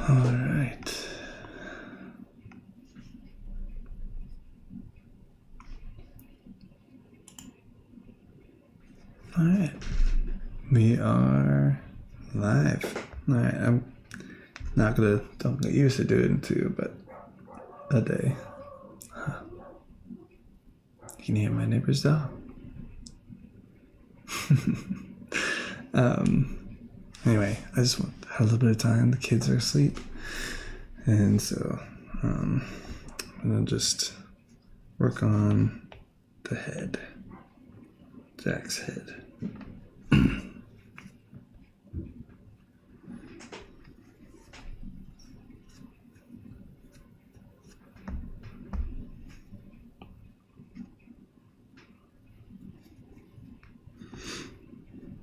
All right. All right. We are live. All right. I'm not gonna. Don't get used to doing two, but a day. Huh. You can hear my neighbor's dog. Anyway, I just had a little bit of time. The kids are asleep, and so I'm gonna just work on the head, Jack's head.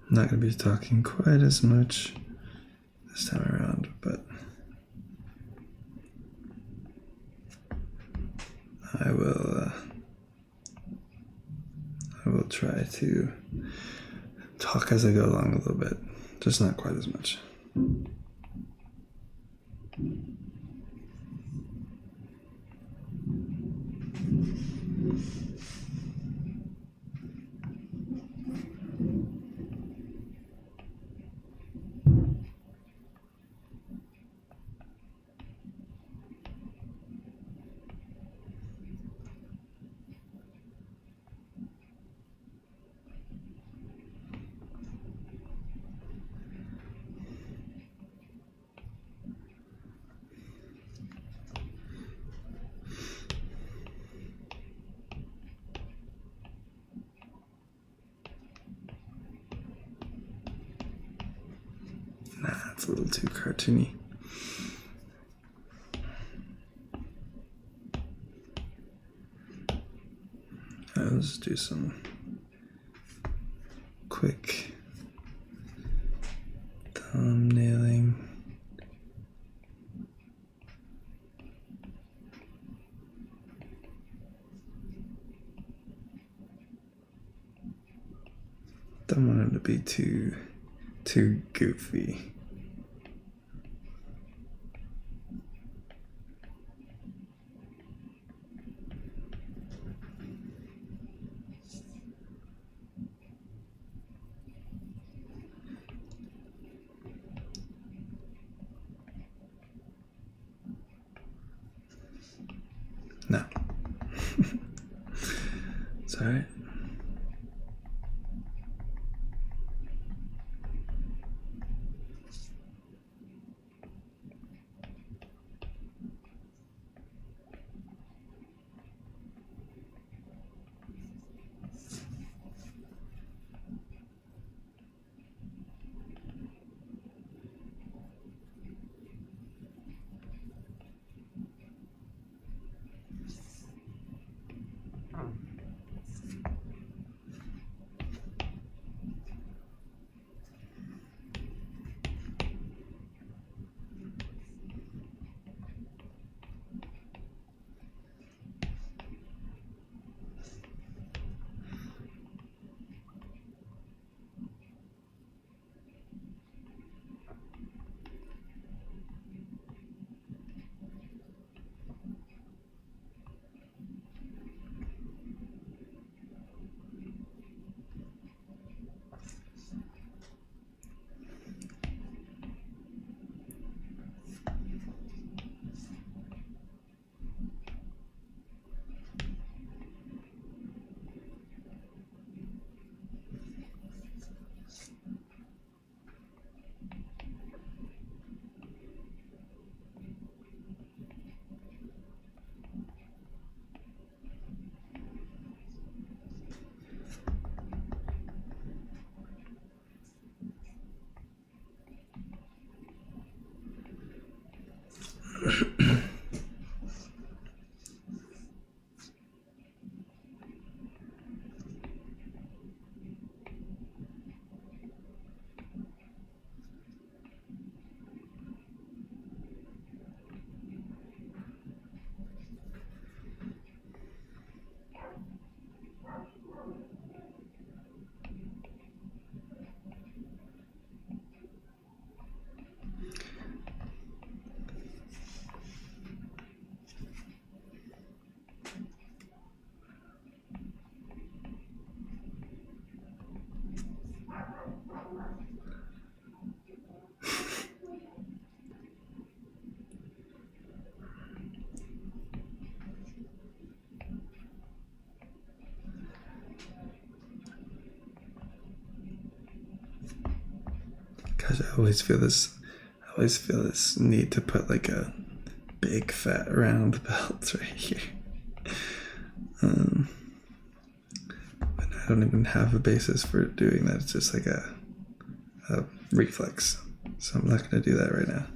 I'm not gonna be talking quite as much this time around, but I will try to talk as I go along a little bit, just not quite as much. Nah, it's a little too cartoony. Let's do some quick thumbnailing. Don't want it to be too goofy. No. It's all right. Gosh, I always feel this need to put like a big fat round belt right here. But I don't even have a basis for doing that. It's just like a reflex. So I'm not going to do that right now.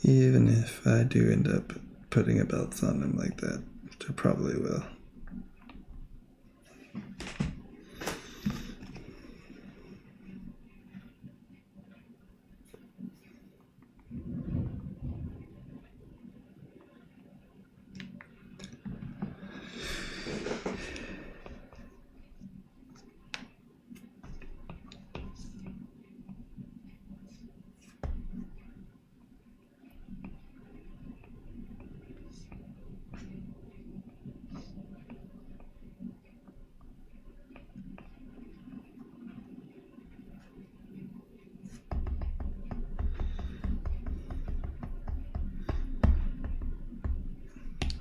Even if I do end up putting a belt on him like that, which I probably will.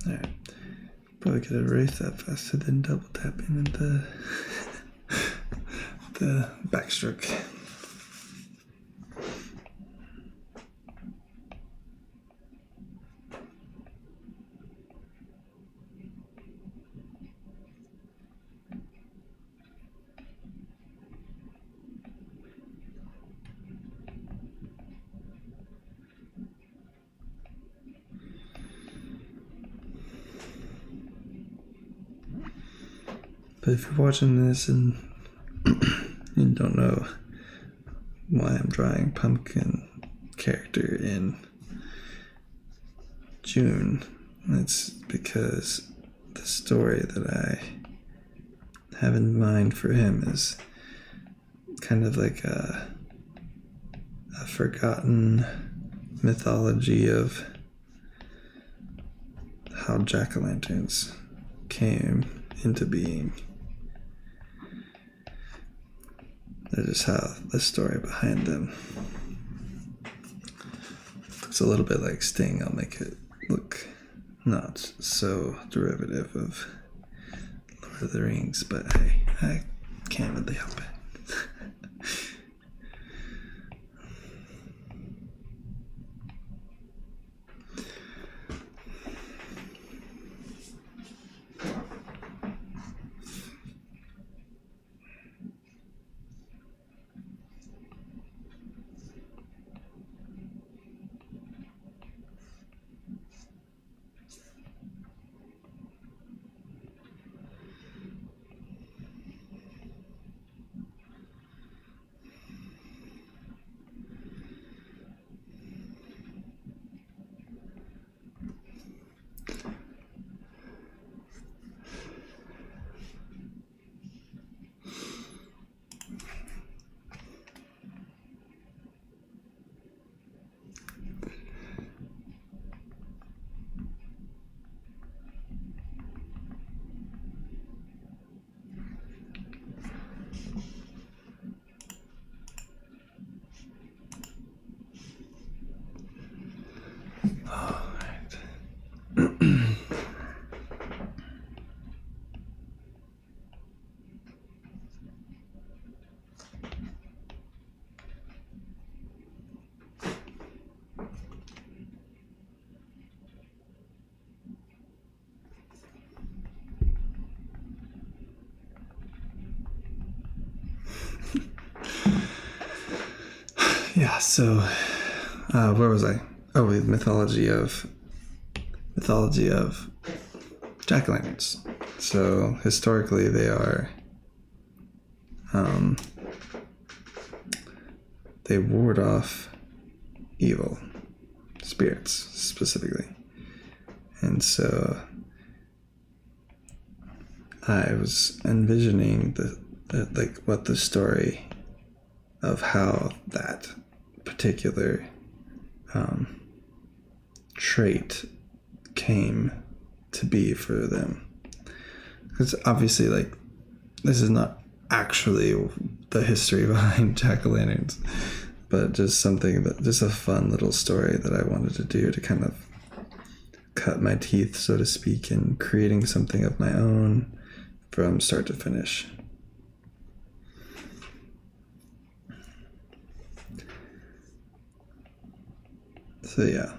Alright, probably could erase that faster than double tapping into the backstroke. But if you're watching this and you don't know why I'm drawing pumpkin character in June, it's because the story that I have in mind for him is kind of like a forgotten mythology of how jack-o'-lanterns came into being. That is how the story behind them looks a little bit like Sting. I'll make it look not so derivative of Lord of the Rings, but hey, I can't really help it. Yeah, so where was I? Oh, the mythology of jack-o'-lanterns. So historically, they are they ward off evil spirits specifically, and so I was envisioning the what the story of how that particular trait came to be for them. Because obviously, like, this is not actually the history behind jack-o'-lanterns, but just a fun little story that I wanted to do to kind of cut my teeth, so to speak, in creating something of my own from start to finish. So yeah.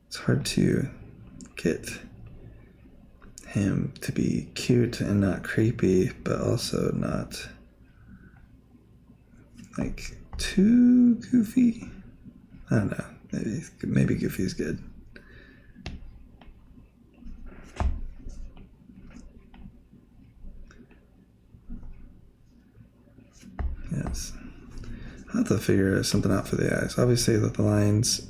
It's hard to get him to be cute and not creepy, but also not like too goofy. I don't know. Maybe goofy's good. Yes. I'll have to figure something out for the eyes. Obviously, the lines,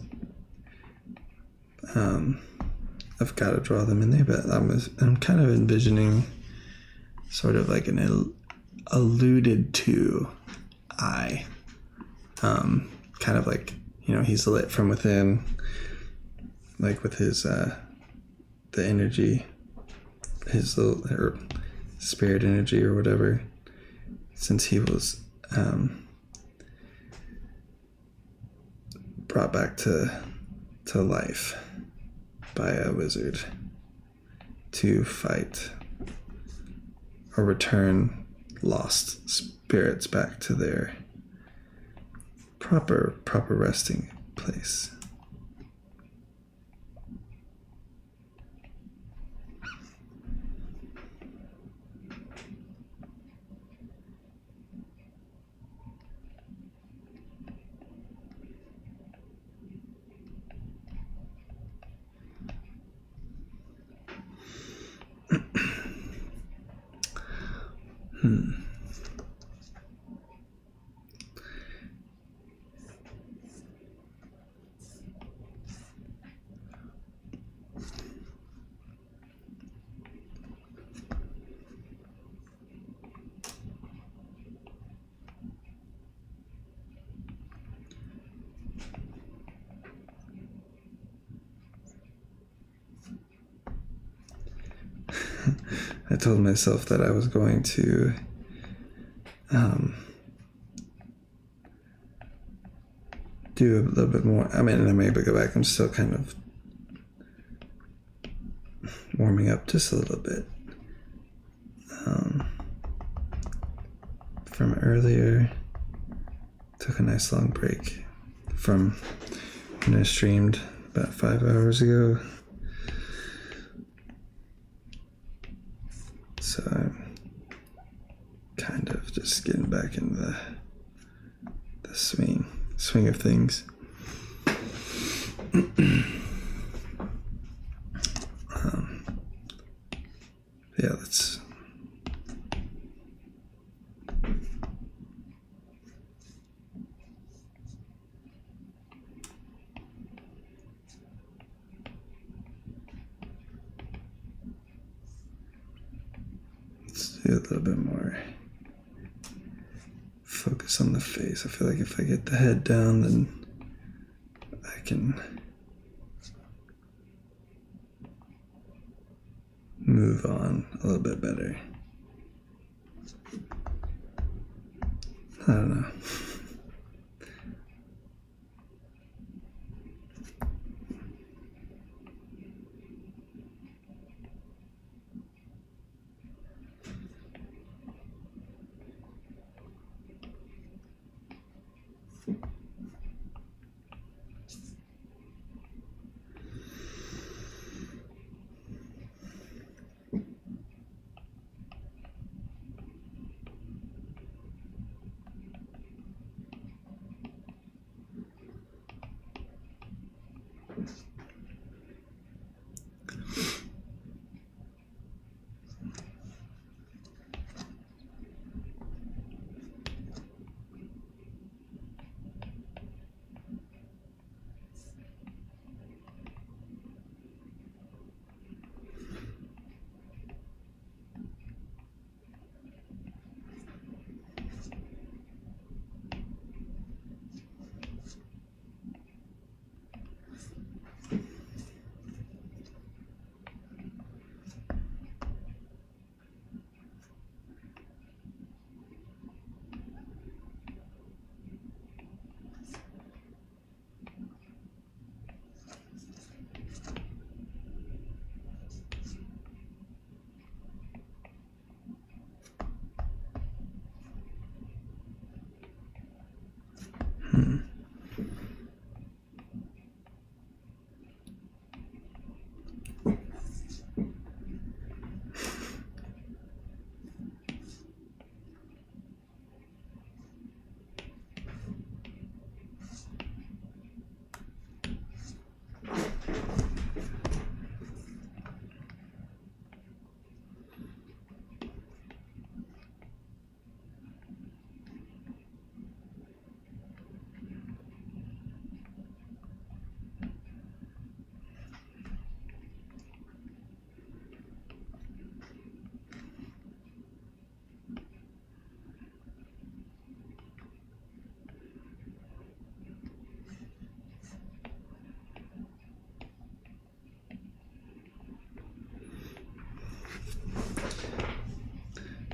I've got to draw them in there, but I'm kind of envisioning sort of like an alluded to eye. Kind of like, he's lit from within, like with his, the energy, his little, or spirit energy or whatever, since he was, brought back to life by a wizard to fight or return lost spirits back to their proper resting place. I told myself that I was going to do a little bit more. I mean, I may go back. I'm still kind of warming up just a little bit from earlier. Took a nice long break from when I streamed about 5 hours ago. So I'm kind of just getting back in the swing of things. Yeah, let's do a little bit more focus on the face. I feel like if I get the head down, then I can move on a little bit better. I don't know.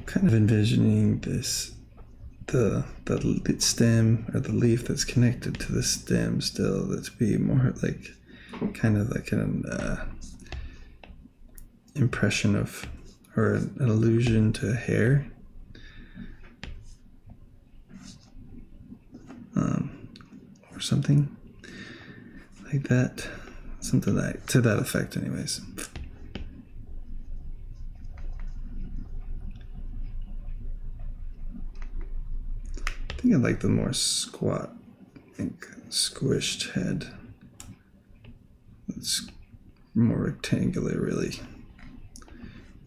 Kind of envisioning this, the stem or the leaf that's connected to the stem still, that to be more like kind of like an impression of, or an allusion to hair. Or something like that. Something like to that effect, anyways. I think I like the more squat, squished head. It's more rectangular, really,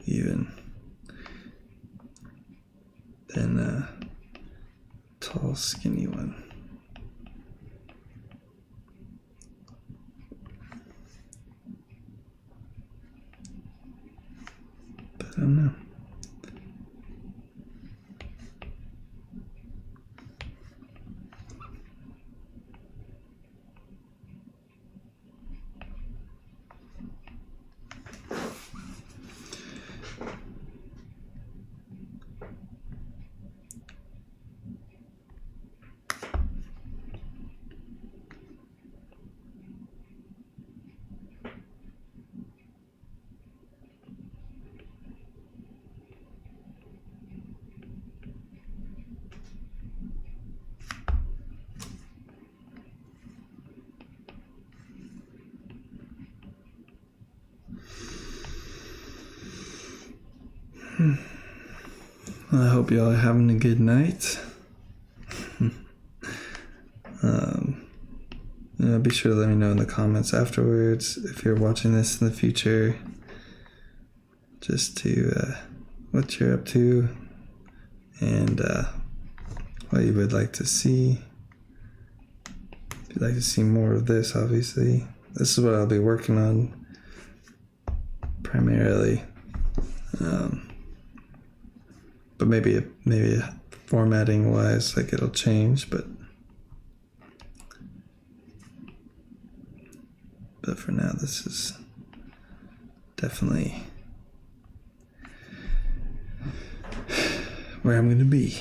even than a tall, skinny one. But I don't know. I hope y'all are having a good night. Be sure to let me know in the comments afterwards if you're watching this in the future, just to what you're up to and what you would like to see. If you'd like to see more of this, obviously. This is what I'll be working on primarily. But maybe formatting wise, like it'll change, but for now, this is definitely where I'm going to be.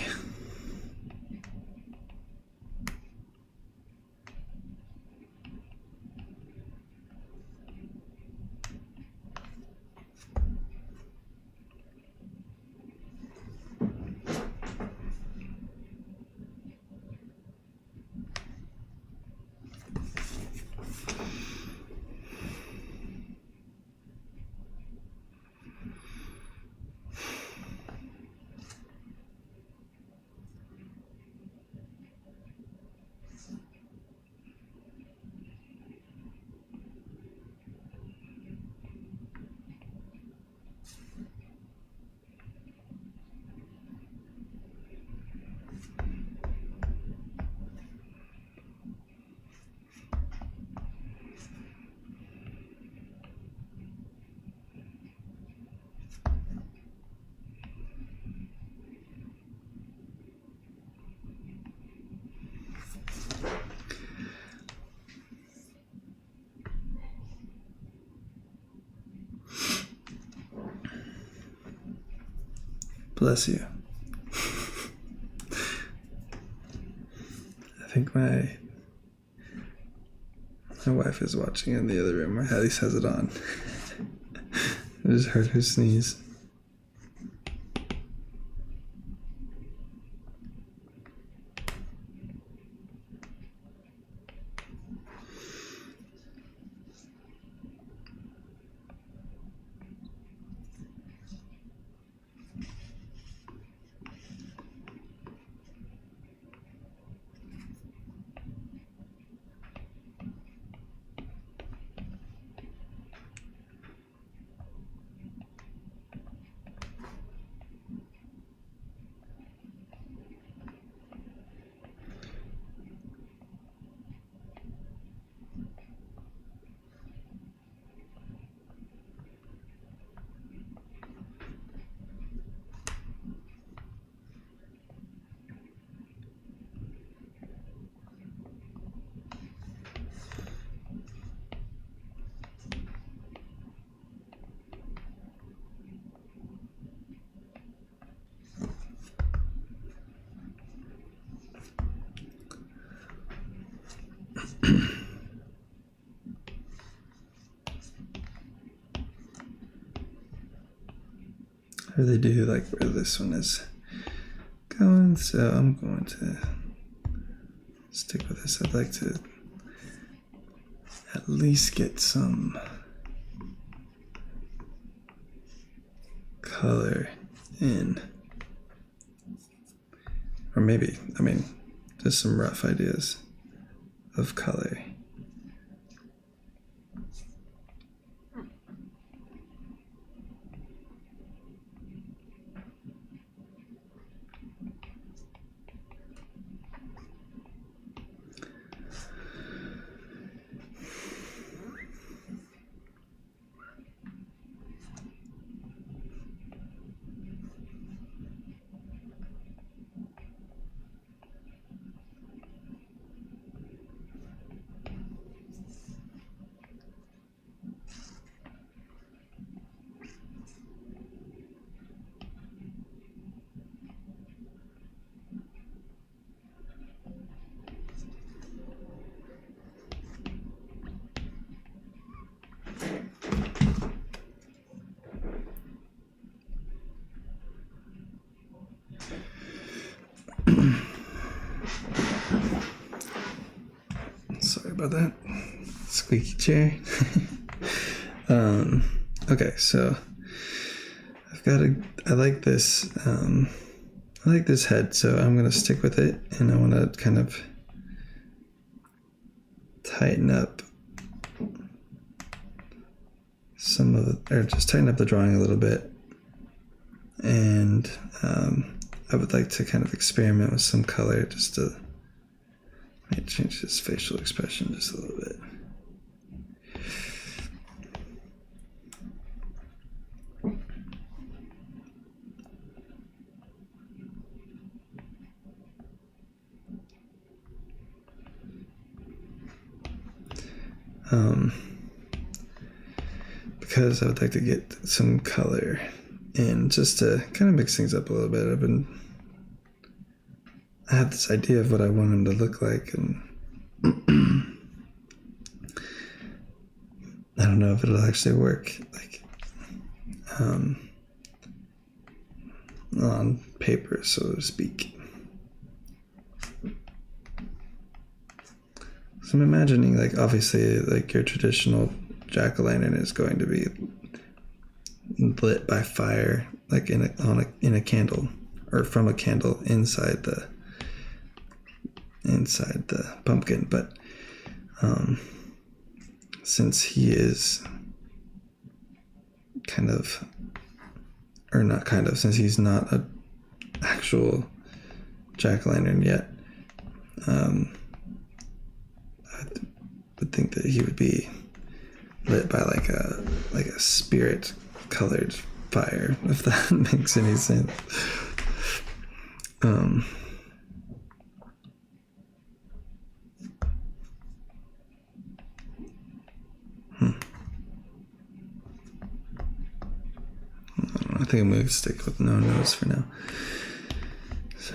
Bless you. I think my wife is watching in the other room. Or at least has it on. I just heard her sneeze. really do like where this one is going, so I'm going to stick with this. I'd like to at least get some color in, or maybe, I mean, just some rough ideas of color. Sorry about that. Squeaky chair. Okay, so I like this, I like this head, so I'm gonna stick with it, and I wanna kind of tighten up just tighten up the drawing a little bit. And I would like to kind of experiment with some color just to change his facial expression just a little bit. Because I would like to get some color in just to kind of mix things up a little bit. I had this idea of what I want him to look like, and I don't know if it'll actually work, like, on paper, so to speak. So I'm imagining, like, obviously, like, your traditional jack-o'-lantern is going to be lit by fire, like in a candle, or from a candle inside the pumpkin. But since he is since he's not an actual jack-o'-lantern yet, I would think that he would be lit by like a spirit colored fire, if that makes any sense. I think I'm going to stick with no nose for now. So,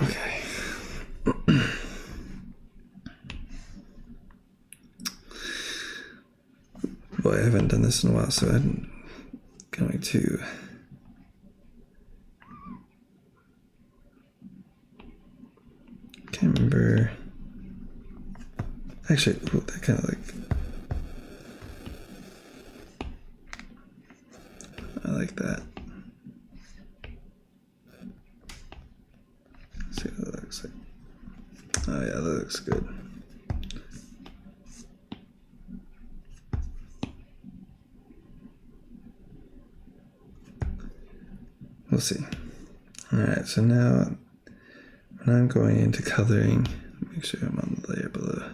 okay. Boy, I haven't done this in a while, so I'm going to can't remember. Actually, that kind of like, I like that. Let's see what that looks like. Oh yeah, that looks good. We'll see. Alright, so now when I'm going into coloring, make sure I'm on the layer below.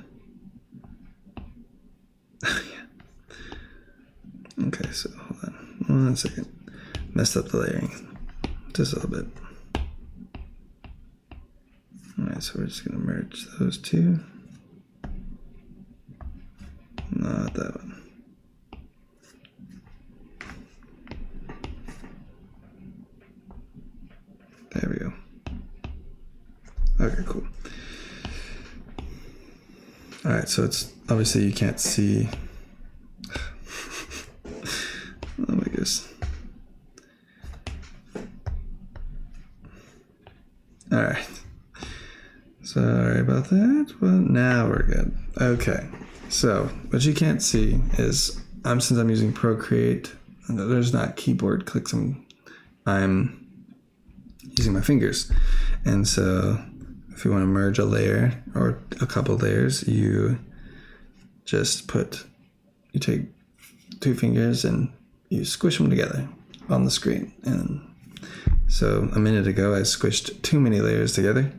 Okay, so hold on 1 second. Messed up the layering just a little bit. Alright, so we're just gonna merge those two. Not that one. There we go. Okay, cool. Alright, so it's obviously you can't see. Oh my goodness. Alright. Sorry about that, but now we're good. Okay, so what you can't see is since I'm using Procreate, there's not keyboard clicks. I'm using my fingers, and so if you want to merge a layer or a couple layers, you just you take 2 fingers and you squish them together on the screen. And so a minute ago I squished too many layers together,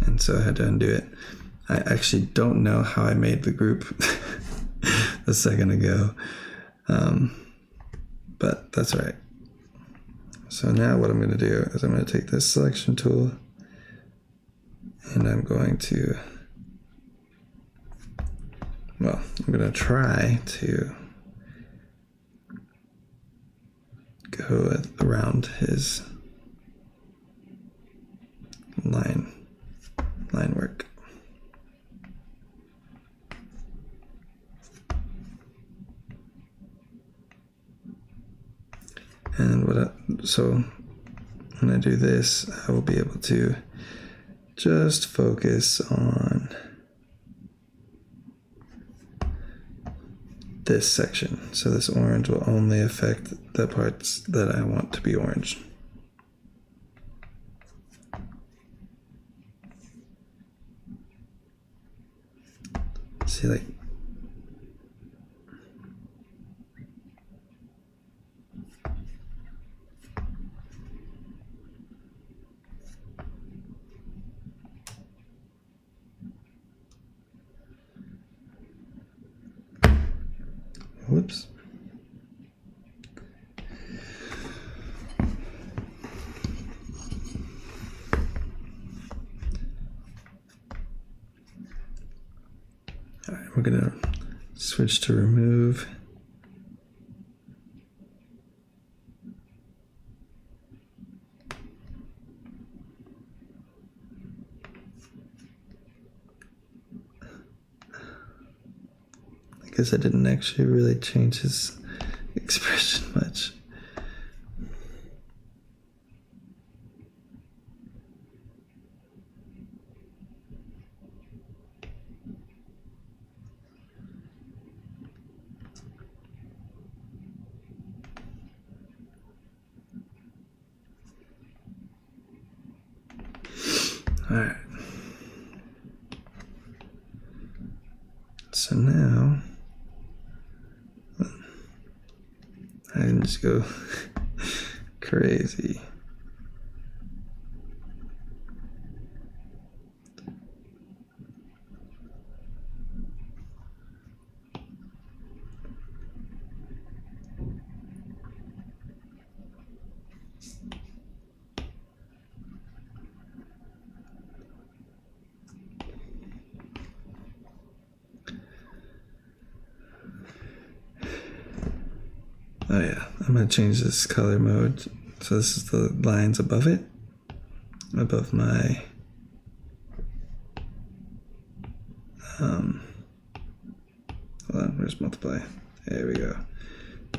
and so I had to undo it. I actually don't know how I made the group a second ago, but that's all right. So now what I'm going to do is I'm going to take this selection tool and I'm going to, I'm going to try to go around his line work. And so when I do this, I will be able to just focus on this section. So this orange will only affect the parts that I want to be orange. See, like, whoops. All right, we're gonna switch to remove. I guess I didn't actually really change his expression much. All right. So now I can just go crazy. Oh yeah, I'm gonna change this color mode. So this is the lines above it, above my hold on, where's multiply? There we go.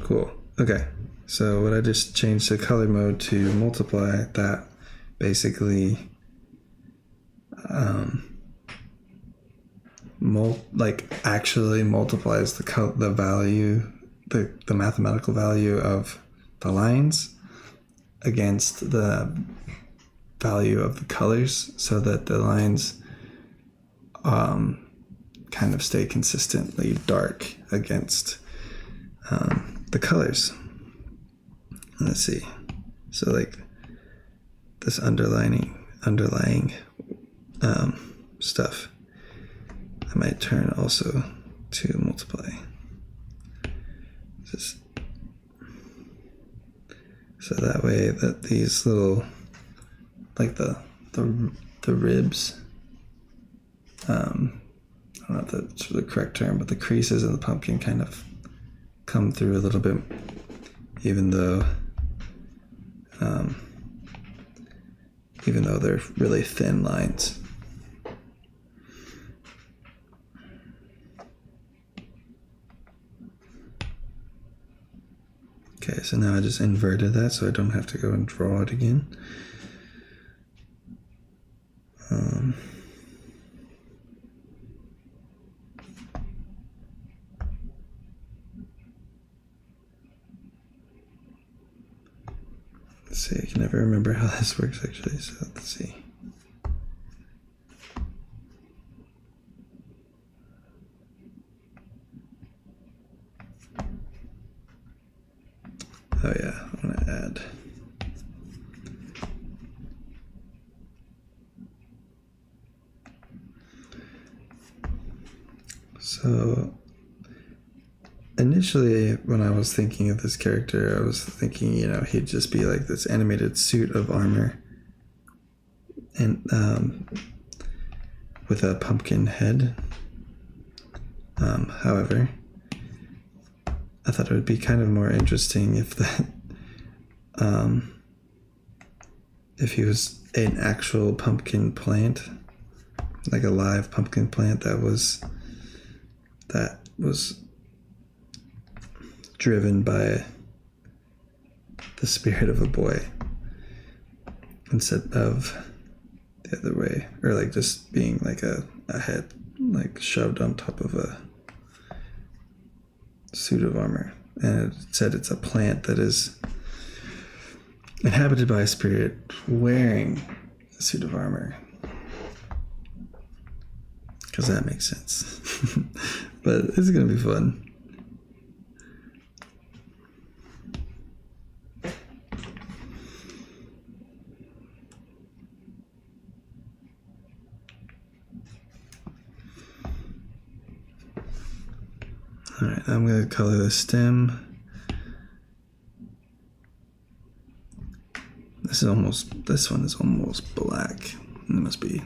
Cool. Okay, so what I just changed the color mode to multiply, that basically actually multiplies the value, the mathematical value of the lines against the value of the colors, so that the lines kind of stay consistently dark against the colors. Let's see. So like this underlying stuff, I might turn also to multiply. Just So that way that these little, like the ribs, I don't know if that's the correct term, but the creases of the pumpkin kind of come through a little bit, even though they're really thin lines. Okay, so now I just inverted that so I don't have to go and draw it again. Let's see, I can never remember how this works actually, so let's see. Oh yeah, I'm gonna add. So initially when I was thinking of this character, I was thinking, he'd just be like this animated suit of armor and with a pumpkin head. However, I thought it would be kind of more interesting if if he was an actual pumpkin plant, like a live pumpkin plant that was driven by the spirit of a boy instead of the other way, or like just being like a head like shoved on top of a suit of armor. And it said it's a plant that is inhabited by a spirit wearing a suit of armor, because that makes sense. But it's gonna be fun. All right, I'm going to color the stem. This one is almost black. It must be.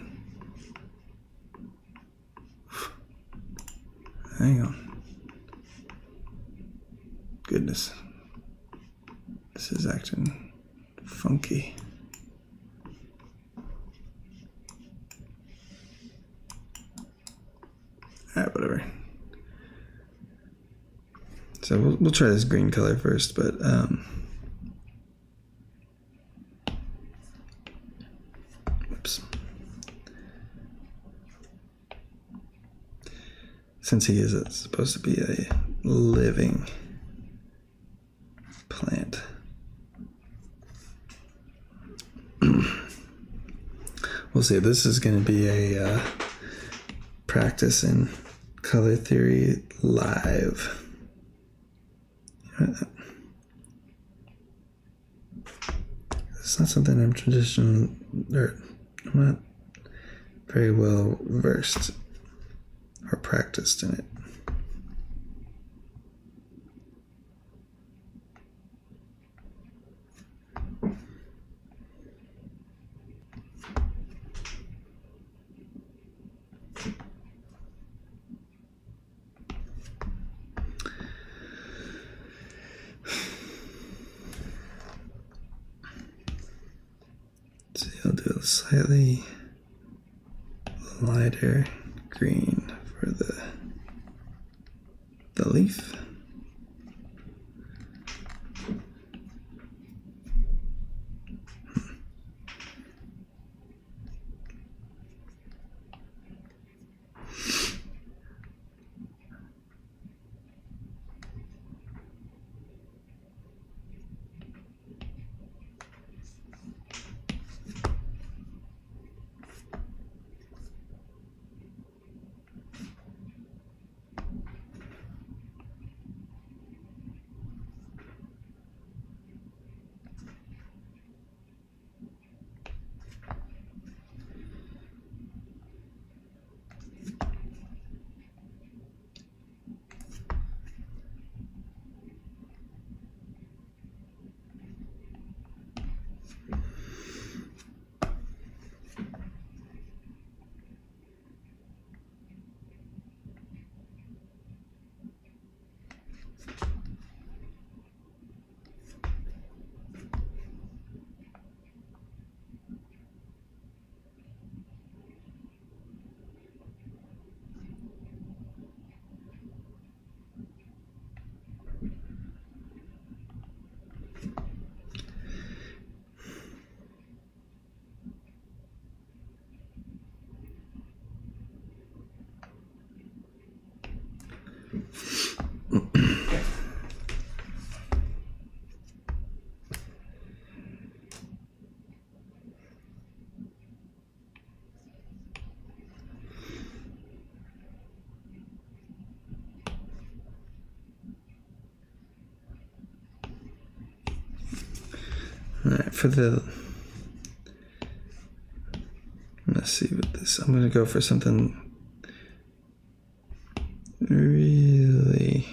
Hang on. Goodness. This is acting funky. All right, whatever. So we'll try this green color first, but oops. Since he is supposed to be a living plant. We'll see. This is going to be a practice in color theory live. It's not something I'm not very well versed or practiced in it. I'll do a slightly lighter green for the leaf. Alright, let's see with this. I'm gonna go for something really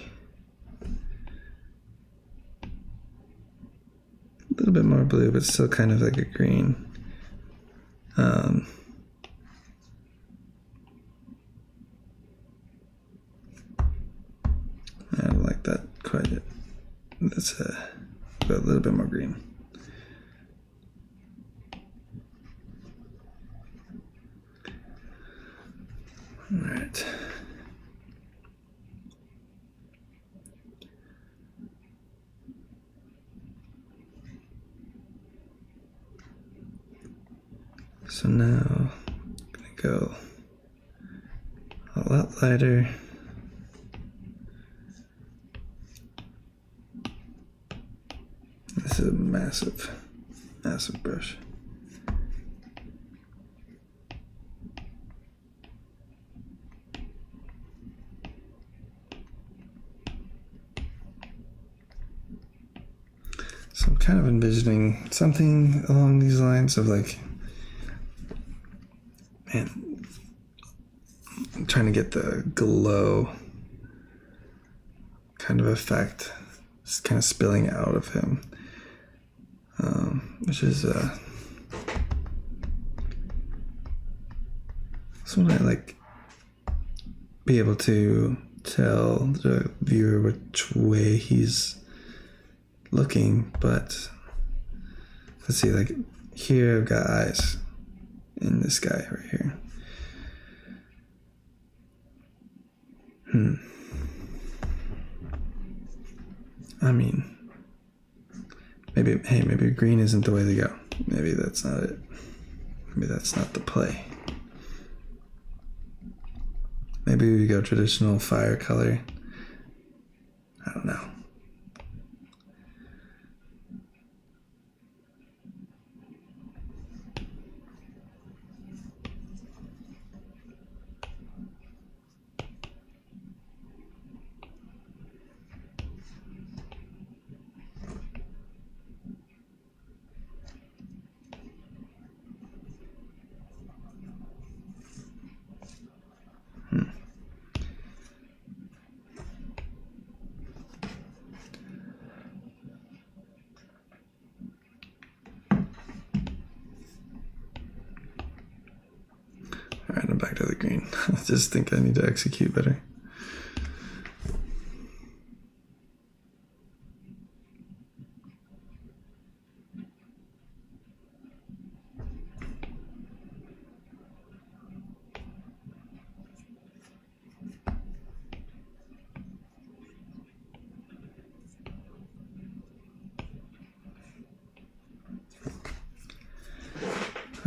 a little bit more blue, but still kind of like a green. I don't like that quite yet. Let's go a little bit more green. All right. So now I'm gonna go a lot lighter. This is a massive, massive brush. So I'm kind of envisioning something along these lines of like, man, I'm trying to get the glow kind of effect, just kind of spilling out of him, which is so when I like be able to tell the viewer which way he's looking, but let's see, like here I've got eyes in this guy right here. I mean, maybe green isn't the way to go. Maybe that's not it. Maybe that's not the play. Maybe we go traditional fire color. I don't know. Alright, I'm back to the green. I just think I need to execute better.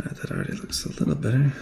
Alright, that already looks a little better.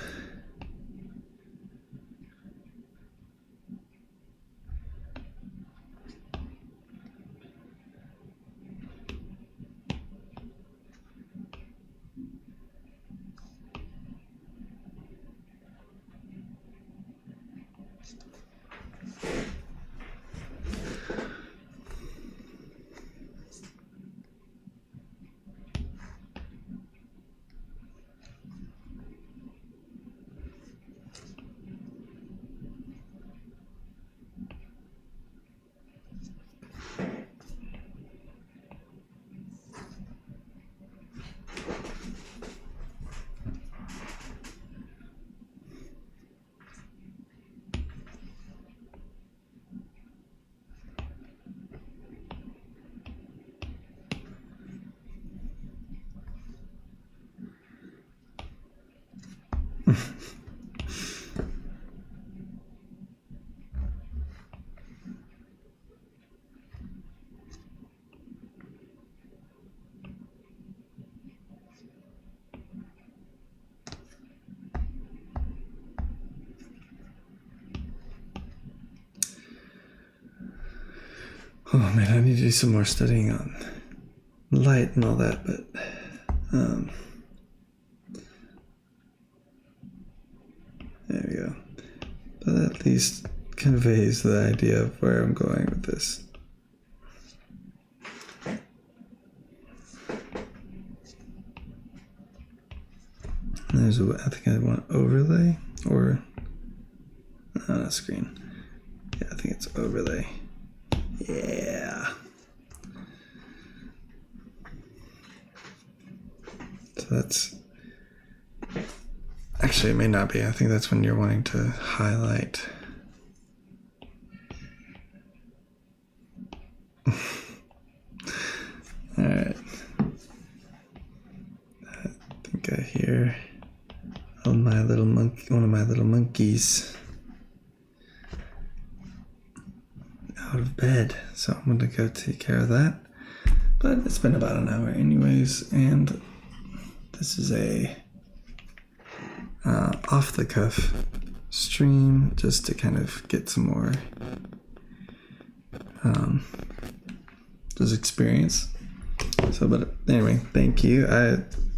Oh man, I need to do some more studying on light and all that, but there we go. But at least conveys the idea of where I'm going with this. And there's I think I want overlay or on a screen. Yeah, I think it's overlay. Yeah. So that's actually, it may not be. I think that's when you're wanting to highlight. All right. I think I hear my little monkey, one of my little monkeys out of bed. So I'm gonna go take care of that. But it's been about an hour anyways, and this is a off the cuff stream just to kind of get some more just experience. So, but anyway, thank you.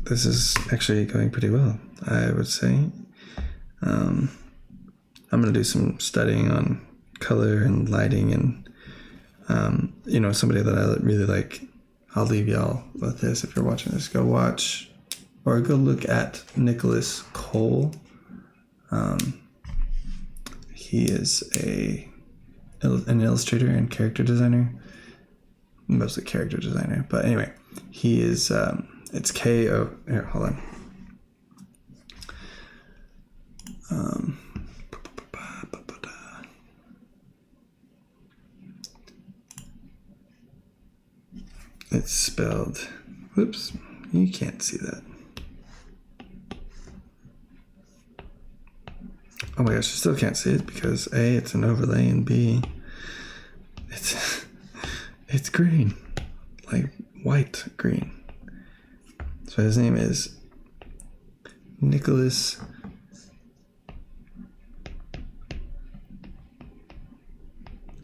This is actually going pretty well, I would say. I'm gonna do some studying on color and lighting, and you know, somebody that I really like. I'll leave y'all with this. If you're watching this, go watch or go look at Nicholas Cole. He is an illustrator and character designer, mostly character designer. But anyway, he is. It's K-O. Here, hold on. It's spelled. Whoops, you can't see that. Oh my gosh, I still can't see it because A, it's an overlay, and B, it's green, like white green. So his name is Nicholas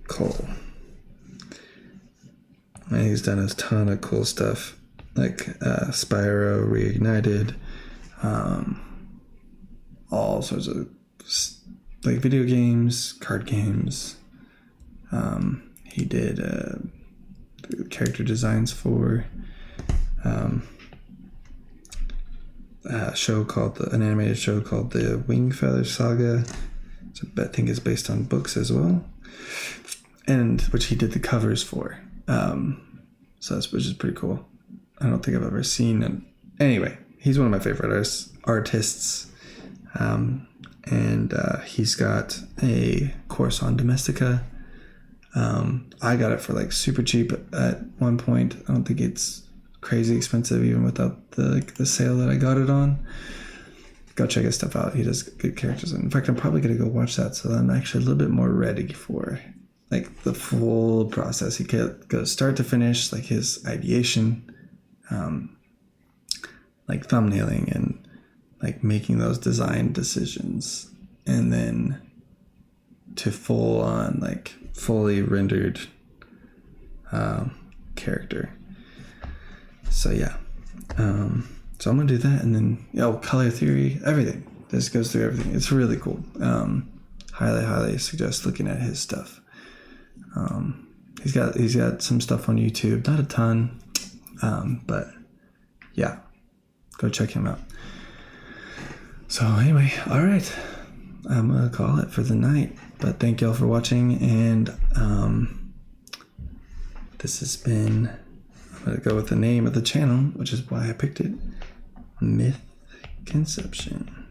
Cole. And he's done a ton of cool stuff, like Spyro Reignited, all sorts of like video games, card games. He did character designs for a show called an animated show called the Wingfeather Saga. So I think it's based on books as well, and which he did the covers for. So that's, which is pretty cool. I don't think I've ever seen it. Anyway, he's one of my favorite artists. And he's got a course on Domestika. I got it for like super cheap at one point. I don't think it's crazy expensive even without the sale that I got it on. Go check his stuff out. He does good characters. In fact, I'm probably gonna go watch that, so I'm actually a little bit more ready for like the full process. He goes start to finish, like his ideation, like thumbnailing and like making those design decisions, and then to full on like fully rendered character. So yeah, so I'm gonna do that, and then color theory, everything. This goes through everything. It's really cool. Highly suggest looking at his stuff. He's got some stuff on YouTube, not a ton, but yeah, go check him out. So anyway, all right, I'm gonna call it for the night. But thank y'all for watching, and this has been. I'm gonna go with the name of the channel, which is why I picked it, Myth Conception.